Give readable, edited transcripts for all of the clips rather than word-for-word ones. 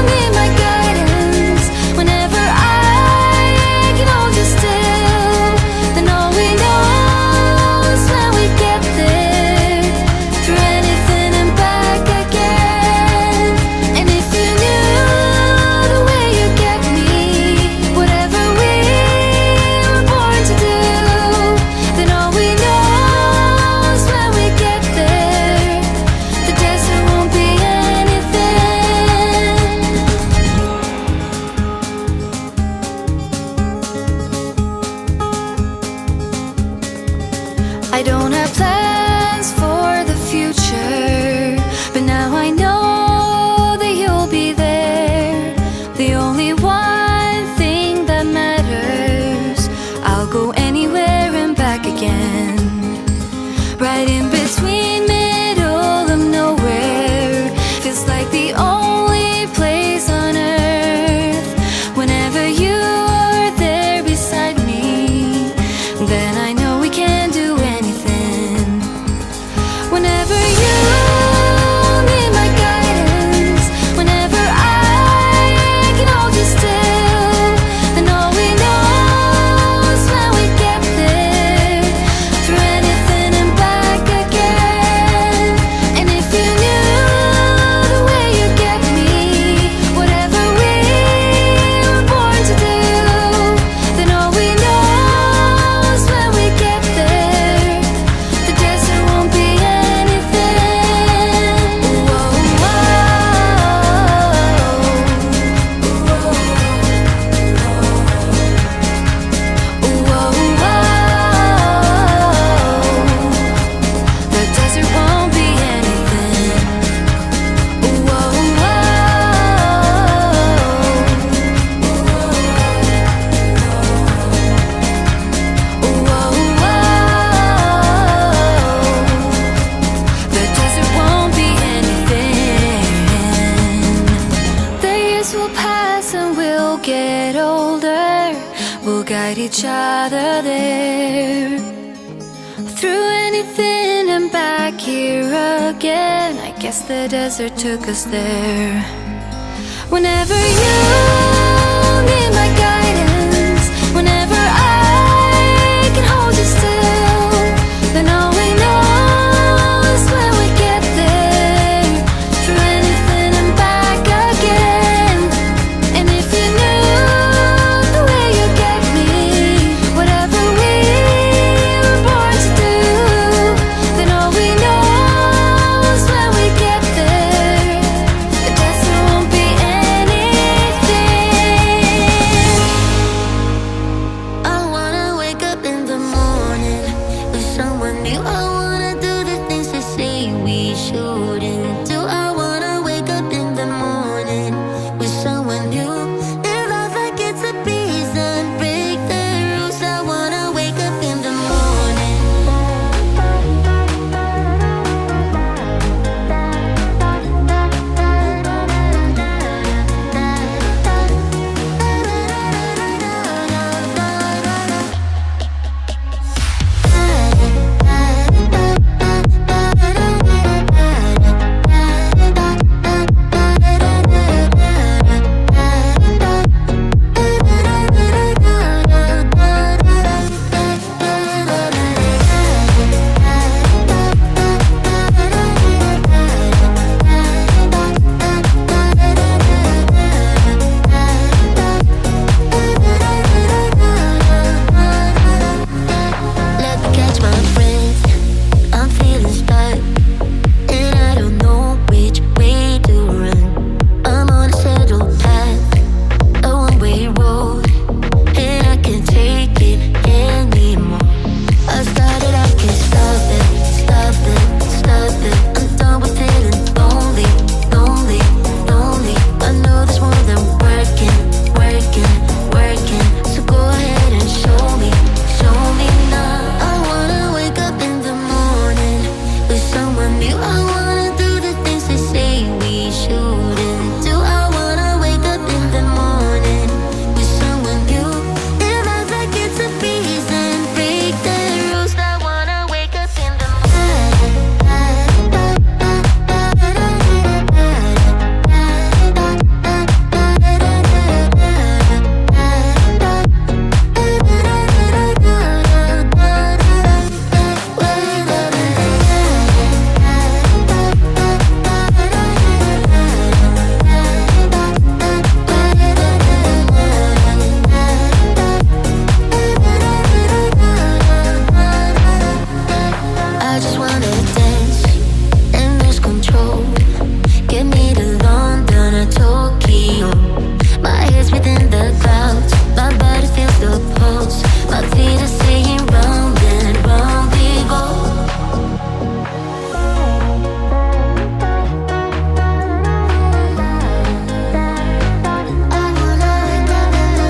need my days will pass and we'll get older. We'll guide each other there. Through anything and back here again. I guess the desert took us there. Whenever you need my guidance, whenever I can hold you still, then all we know is when we get there. Through anything and back again. And if you knew the way you get me, whatever we were born to do, then all we know is when we get there. The desert won't be anything. I wanna wake up in the morning with someone new. I wanna do the things they say we shouldn't do. I wanna wake up in the morning with someone new. Live life like it's a piece and break the rules. I wanna wake up in the morning. Let me catch my breath. I'm feeling stuck, and I don't know which way to run. I'm on a settled path, a one-way road, and I can't take it anymore. I started, I can't stop it, stop it, stop it. I'm done with feeling lonely, lonely, lonely. I know there's more than working, working, working. So go ahead and show me now. I wanna wake up in the morning with someone new. I wanna do the things they say we shouldn't do. I wanna wake up in the morning with someone new. Live life like it's a piece and break the rules. I wanna wake up in the I just wanna dance and lose control. Get me to London or Tokyo. My head's within the clouds, my body feels the pulse. My feet are saying round and round we go. I wanna wake up in the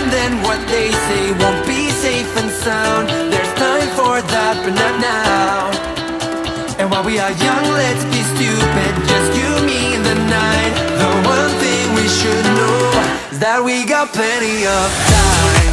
And then what they say won't be safe and sound. There's time for that, but not now. And while we are young, let's be stupid. Just you, me, and the night. The one thing we should know is that we got plenty of time.